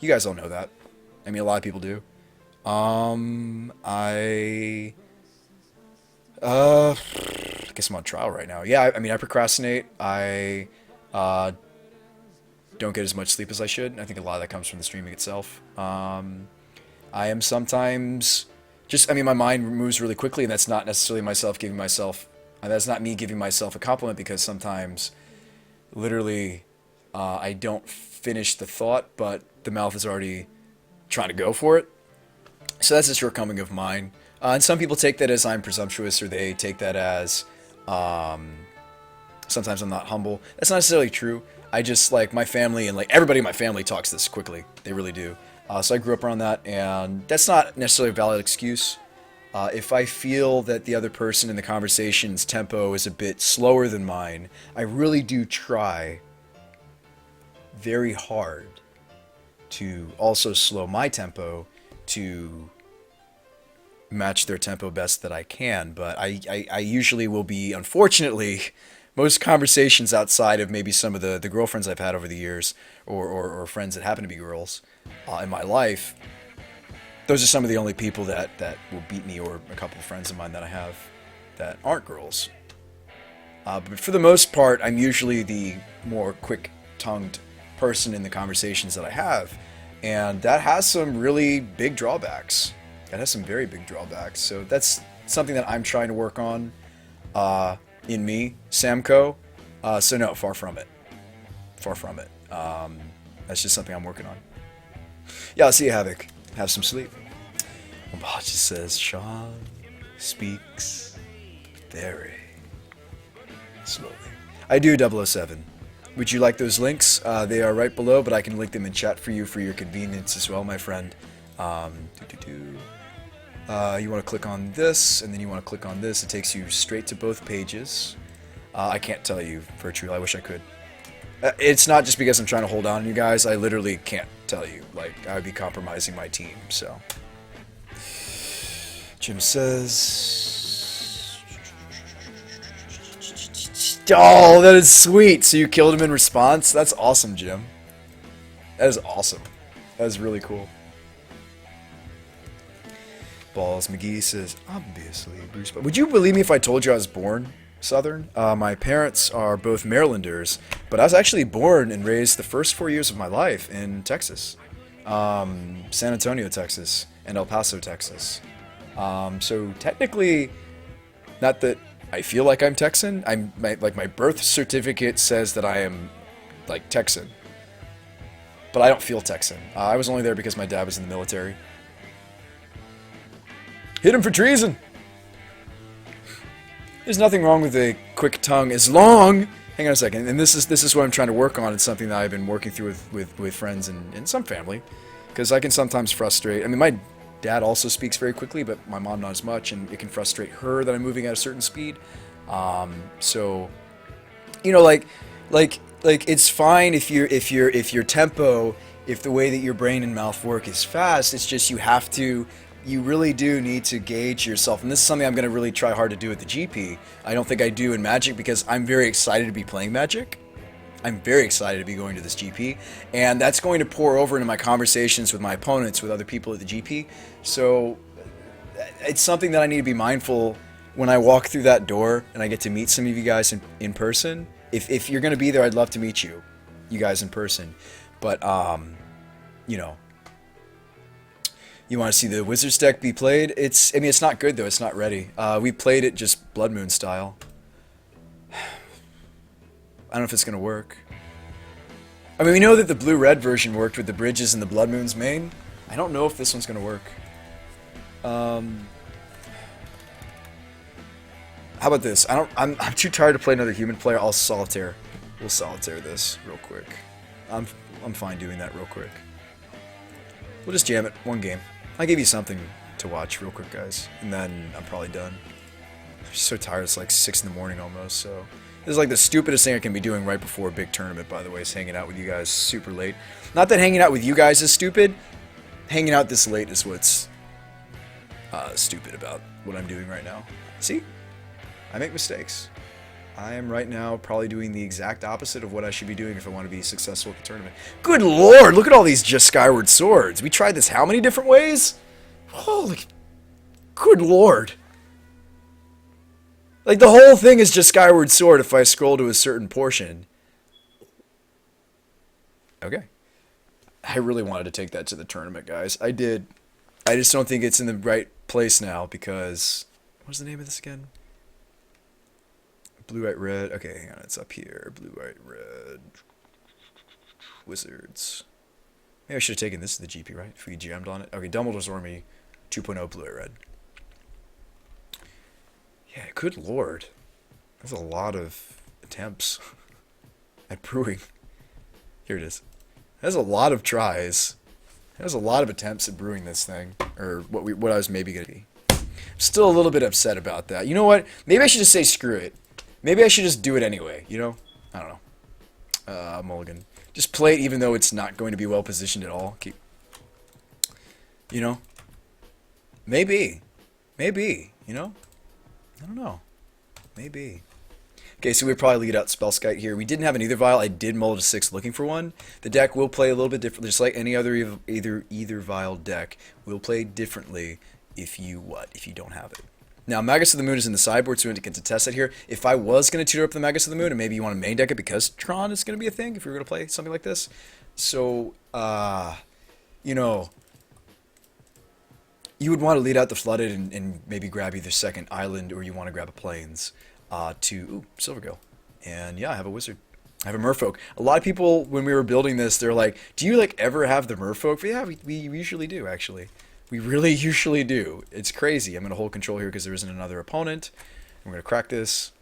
You guys all know that. I mean, a lot of people do. I guess I'm on trial right now. Yeah, I mean, I procrastinate. I uh, don't get as much sleep as I should. I think a lot of that comes from the streaming itself. I am sometimes just, I mean, my mind moves really quickly, and that's not necessarily myself giving myself, that's not me giving myself a compliment because sometimes, literally, I don't finish the thought, but the mouth is already trying to go for it. So that's a shortcoming of mine. And some people take that as I'm presumptuous, or they take that as sometimes I'm not humble. That's not necessarily true. I just like my family and like everybody in my family talks this quickly. They really do. So I grew up around that, and that's not necessarily a valid excuse. If I feel that the other person in the conversation's tempo is a bit slower than mine, I really do try very hard to also slow my tempo to match their tempo best that I can. But I usually will be, unfortunately, most conversations outside of maybe some of the girlfriends I've had over the years, or friends that happen to be girls in my life, those are some of the only people that will beat me, or a couple of friends of mine that I have that aren't girls. But for the most part, I'm usually the more quick-tongued person in the conversations that I have, and that has some really big drawbacks. That has some very big drawbacks. So that's something that I'm trying to work on in me, Samco. So no, far from it. Far from it. That's just something I'm working on. Yeah, I'll see you, Havoc. Have some sleep. It just says, Sean speaks very slowly. I do 007. Would you like those links? They are right below, but I can link them in chat for you for your convenience as well, my friend. You want to click on this, and then you want to click on this. It takes you straight to both pages. I can't tell you, Virtual. I wish I could. It's not just because I'm trying to hold on to you guys. I literally can't tell you. Like, I would be compromising my team, so. Jim says... Oh, that is sweet. So you killed him in response? That's awesome, Jim. That is awesome. That is really cool. Balls McGee says, obviously, Bruce. Would you believe me if I told you I was born Southern? My parents are both Marylanders, but I was actually born and raised the first 4 years of my life in Texas. San Antonio, Texas, and El Paso, Texas. So technically, not that I feel like I'm Texan. My birth certificate says that I am like Texan, but I don't feel Texan. I was only there because my dad was in the military. Hit him for treason. There's nothing wrong with a quick tongue as long. Hang on a second, and this is what I'm trying to work on. It's something that I've been working through with friends and some family, because I can sometimes frustrate. I mean, my dad also speaks very quickly, but my mom not as much, and it can frustrate her that I'm moving at a certain speed. So, you know, like it's fine if your tempo, if the way that your brain and mouth work is fast. It's just you really do need to gauge yourself, and this is something I'm going to really try hard to do at the GP. I don't think I do in Magic, because I'm very excited to be playing Magic. I'm very excited to be going to this GP, and that's going to pour over into my conversations with my opponents, with other people at the GP. So it's something that I need to be mindful when I walk through that door and I get to meet some of you guys in person. If you're going to be there, I'd love to meet you guys in person. But you know, you want to see the Wizards deck be played? I mean, it's not good though. It's not ready. We played it just Blood Moon style. I don't know if it's gonna work. I mean, we know that the blue-red version worked with the bridges and the Blood Moon's main. I don't know if this one's gonna work. How about this? I'm too tired to play another human player. I'll solitaire. We'll solitaire this real quick. I'm fine doing that real quick. We'll just jam it one game. I'll give you something to watch real quick, guys, and then I'm probably done. I'm just so tired. It's like 6 in the morning almost. So this is like the stupidest thing I can be doing right before a big tournament. By the way, is hanging out with you guys super late. Not that hanging out with you guys is stupid. Hanging out this late is what's stupid about what I'm doing right now. See, I make mistakes. I am right now probably doing the exact opposite of what I should be doing if I want to be successful at the tournament. Good lord, look at all these just Skyward Swords. We tried this how many different ways? Holy, good lord. Like, the whole thing is just Skyward Sword if I scroll to a certain portion. Okay. I really wanted to take that to the tournament, guys. I did. I just don't think it's in the right place now because... What's the name of this again? Blue, white, red. Okay, hang on. It's up here. Blue, white, red. Wizards. Maybe I should have taken this to the GP, right? If we GM'd on it. Okay, Dumbledore's Army 2.0 blue, white, red. Yeah, good lord. That's a lot of attempts at brewing. Here it is. That's a lot of tries. There's a lot of attempts at brewing this thing, or what I was maybe gonna be. I'm still a little bit upset about that. You know what? Maybe I should just say screw it. Maybe I should just do it anyway. You know? I don't know. Mulligan. Just play it even though it's not going to be well positioned at all. Keep. You know? Maybe. Maybe. You know? I don't know. Maybe. Okay, so we probably lead out Spellskite here. We didn't have an Ether Vial. I did mull to 6 looking for one. The deck will play a little bit differently, just like any other Ether Vial deck. Will play differently if you don't have it. Now, Magus of the Moon is in the sideboard, so we can test it here. If I was going to tutor up the Magus of the Moon, and maybe you want to main deck it because Tron is going to be a thing, if we were going to play something like this. So, you know, you would want to lead out the Flooded and maybe grab either second Island or you want to grab a Plains. Ooh, Silvergill. And yeah, I have a wizard. I have a merfolk. A lot of people, when we were building this, they're like, do you like ever have the merfolk? But yeah, we usually do, actually. We really usually do. It's crazy. I'm going to hold control here because there isn't another opponent. I'm going to crack this.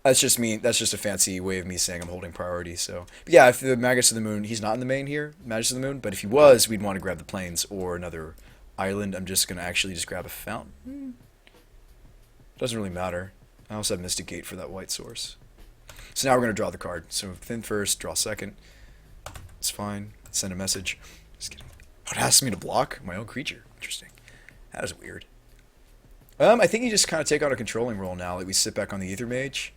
That's just me. That's just a fancy way of me saying I'm holding priority. So, but yeah, if the Magus of the Moon, he's not in the main here, Magus of the Moon, but if he was, we'd want to grab the Plains or another island. I'm just going to actually just grab a fountain. Doesn't really matter. I also have Mystic Gate for that white source. So now we're going to draw the card. So thin first, draw second. It's fine. Send a message. Just kidding. Oh, it asks me to block my own creature. Interesting. That is weird. I think you just kind of take on a controlling role now. Like we sit back on the Ether Mage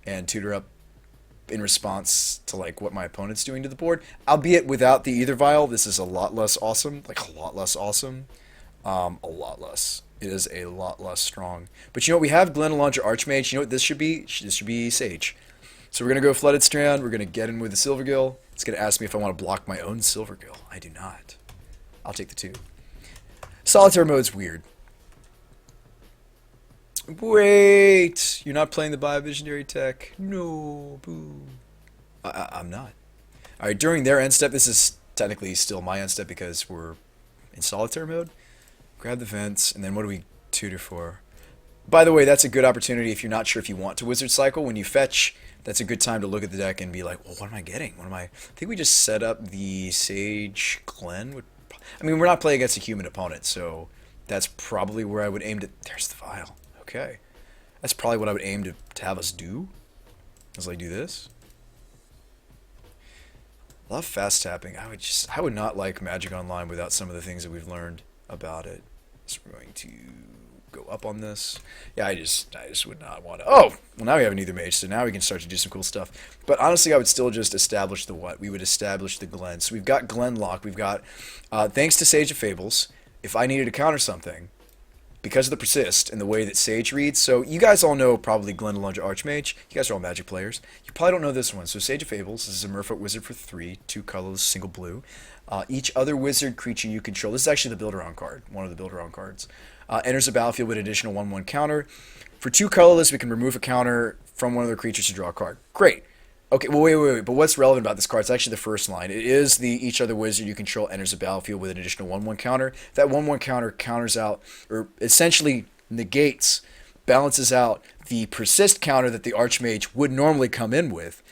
and tutor up in response to like what my opponent's doing to the board. Albeit without the Ether Vial, this is a lot less awesome. Like a lot less awesome. A lot less. It is a lot less strong. But you know what? We have Glenelonge Archmage. You know what this should be? This should be Sage. So we're going to go Flooded Strand. We're going to get in with the Silvergill. It's going to ask me if I want to block my own Silvergill. I do not. I'll take the 2. Solitaire mode's weird. Wait! You're not playing the Biovisionary tech. No. Boo. I'm not. Alright, during their end step, this is technically still my end step because we're in Solitaire mode. Grab the vents, and then what do we tutor for? By the way, that's a good opportunity if you're not sure if you want to Wizard Cycle. When you fetch, that's a good time to look at the deck and be like, well, what am I getting? I think we just set up the Sage Glen. I mean, we're not playing against a human opponent, so that's probably where I would aim to... There's the vial. Okay. That's probably what I would aim to have us do. As I do this. Love fast tapping. I would not like Magic Online without some of the things that we've learned about it. So we're going to go up on this. Yeah, I just would not want to. Oh, well now we have an Ether Mage, so now we can start to do some cool stuff. But honestly, I would still just establish the what? We would establish the Glen. So we've got Glen Lock. We've got, thanks to Sage of Fables, if I needed to counter something, because of the persist and the way that Sage reads. So you guys all know probably Glenelonge Archmage. You guys are all Magic players. You probably don't know this one. So Sage of Fables, this is a Merfolk Wizard for 3, 2 colorless, single blue. Each other wizard creature you control, this is actually the Build-Around card, one of the Build-Around cards, enters the battlefield with an additional 1/1 counter. For 2 colorless, we can remove a counter from one of their creatures to draw a card. Great. Okay, well, wait. But what's relevant about this card? It's actually the first line. It is the each other wizard you control enters the battlefield with an additional 1/1 counter. That 1/1 counter counters out, or essentially negates, balances out the persist counter that the Archmage would normally come in with,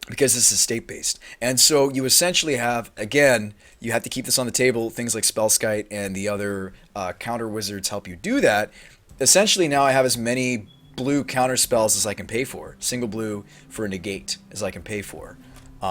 because this is state-based. And so you essentially have, again, you have to keep this on the table. Things like Spellskite and the other counter wizards help you do that. Essentially, now I have as many blue counter spells as I can pay for. Single blue for a negate as I can pay for.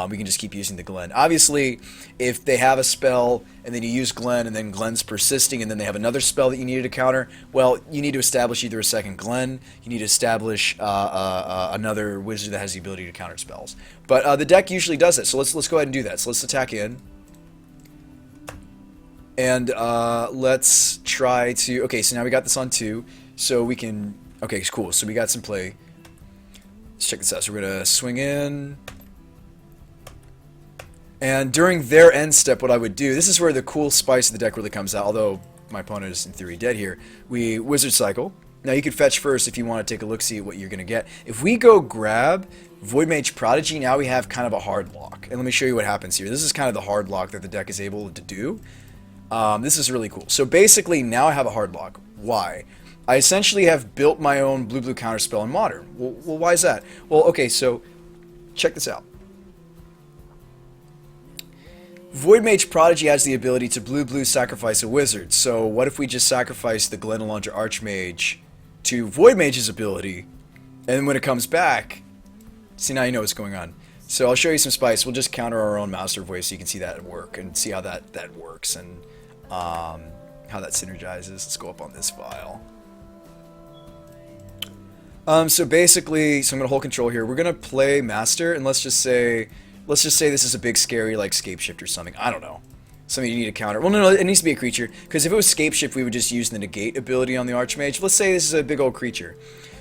We can just keep using the Glen. Obviously, if they have a spell and then you use Glen and then Glen's persisting and then they have another spell that you needed to counter, well, you need to establish either a second Glen, you need to establish another wizard that has the ability to counter spells. But the deck usually does that, so let's go ahead and do that. So let's attack in. And let's try to... Okay, so now we got this on 2, so we can... Okay, cool, so we got some play. Let's check this out. So we're going to swing in... And during their end step, what I would do, this is where the cool spice of the deck really comes out, although my opponent is in theory dead here. We Wizard Cycle. Now you could fetch first if you want to take a look-see at what you're going to get. If we go grab Void Mage Prodigy, now we have kind of a hard lock. And let me show you what happens here. This is kind of the hard lock that the deck is able to do. This is really cool. So basically, now I have a hard lock. Why? I essentially have built my own blue-blue counterspell in Modern. Well, why is that? Well, okay, so check this out. Void Mage Prodigy has the ability to blue-blue sacrifice a wizard. So what if we just sacrifice the Glenelundra Archmage to Void Mage's ability, and then when it comes back, see, now you know what's going on. So I'll show you some spice. We'll just counter our own Master Voice so you can see that at work and see how that works and how that synergizes. Let's go up on this file. So basically, so I'm going to hold control here. We're going to play Master, and let's just say this is a big scary like Scapeshift or something. I don't know. Something you need to counter. Well, no, it needs to be a creature. Because if it was Scapeshift, we would just use the negate ability on the Archmage. Let's say this is a big old creature.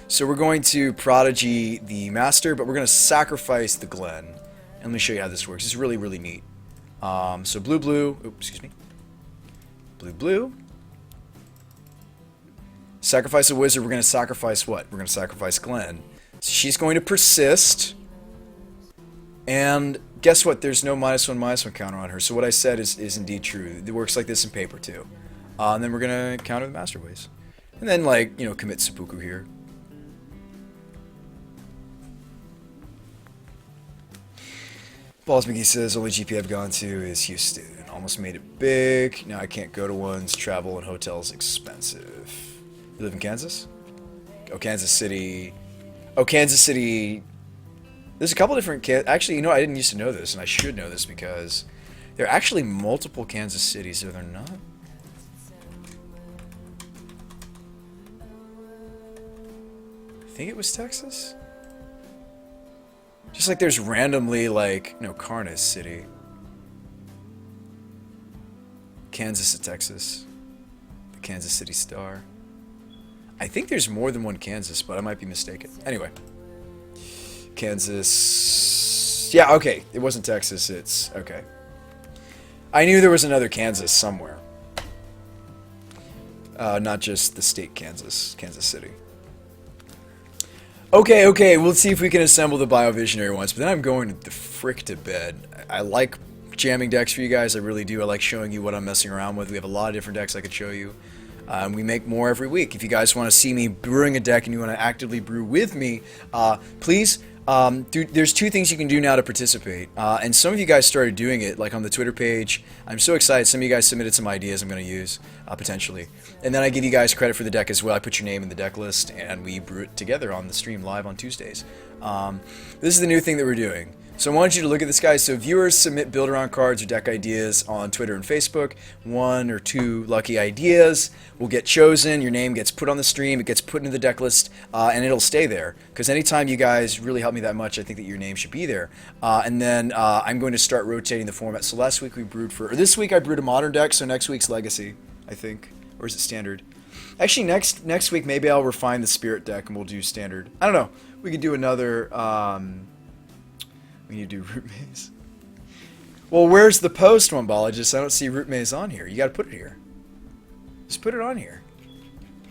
So we're going to Prodigy the Master, but we're going to sacrifice the Glen. And let me show you how this works. It's really, really neat. So blue. Oops, excuse me. Blue. Sacrifice a wizard. We're going to sacrifice what? We're going to sacrifice Glen. So she's going to persist. And guess what? There's no -1/-1 counter on her. So what I said is indeed true. It works like this in Paper too. And then we're gonna counter the Master Voice, and then like commit seppuku here. Balls McGee says only GP I've gone to is Houston. Almost made it big. Now I can't go to ones. Travel and hotels expensive. You live in Kansas? Oh, Kansas City. Oh, Kansas City. There's a couple different... Actually, I didn't used to know this, and I should know this because there are actually multiple Kansas cities, are there not? I think it was Texas? Just like there's randomly, like, Carnes City. Kansas to Texas. The Kansas City Star. I think there's more than one Kansas, but I might be mistaken. Anyway. Kansas... Yeah, okay. It wasn't Texas, it's... Okay. I knew there was another Kansas somewhere. Not just the state Kansas. Kansas City. Okay, we'll see if we can assemble the Biovisionary once, but then I'm going the frick to bed. I like jamming decks for you guys, I really do. I like showing you what I'm messing around with. We have a lot of different decks I could show you. We make more every week. If you guys want to see me brewing a deck and you want to actively brew with me, please... there's two things you can do now to participate, and some of you guys started doing it, like on the Twitter page. I'm so excited. Some of you guys submitted some ideas I'm going to use, potentially. And then I give you guys credit for the deck as well. I put your name in the deck list, and we brew it together on the stream live on Tuesdays. This is the new thing that we're doing. So I want you to look at this, guys. So viewers submit build-around cards or deck ideas on Twitter and Facebook. 1 or 2 lucky ideas will get chosen. Your name gets put on the stream. It gets put into the deck list, and it'll stay there. Because anytime you guys really help me that much, I think that your name should be there. And then I'm going to start rotating the format. So last week we brewed for... Or this week I brewed a Modern deck, so next week's Legacy, I think. Or is it Standard? Actually, next week maybe I'll refine the Spirit deck and we'll do Standard. I don't know. We could do another... We need to do Root Maze. Well, where's the post one, Bologist? I don't see Root Maze on here. You got to put it here. Just put it on here.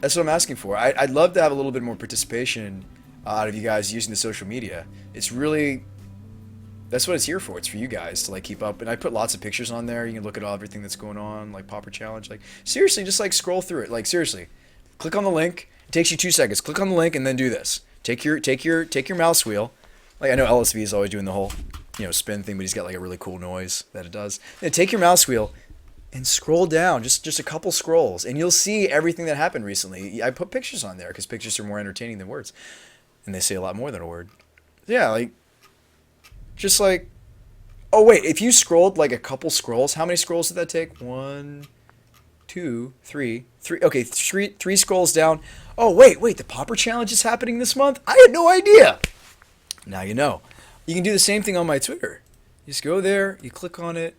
That's what I'm asking for. I'd love to have a little bit more participation out of you guys using the social media. It's really... That's what it's here for. It's for you guys to like keep up. And I put lots of pictures on there. You can look at everything that's going on, like Pauper Challenge. Like seriously, just like scroll through it. Like seriously, click on the link. It takes you 2 seconds. Click on the link and then do this. Take your mouse wheel. Like, I know LSV is always doing the whole, spin thing, but he's got, like, a really cool noise that it does. Then take your mouse wheel and scroll down, just a couple scrolls, and you'll see everything that happened recently. I put pictures on there, because pictures are more entertaining than words. And they say a lot more than a word. Yeah, like, just, like, Oh wait, if you scrolled like a couple scrolls, how many scrolls did that take? One, two, three, three. Okay, three scrolls down. Oh wait, the Pauper challenge is happening this month. I had no idea. Now you know. You can do the same thing on my Twitter. You just go there, you click on it,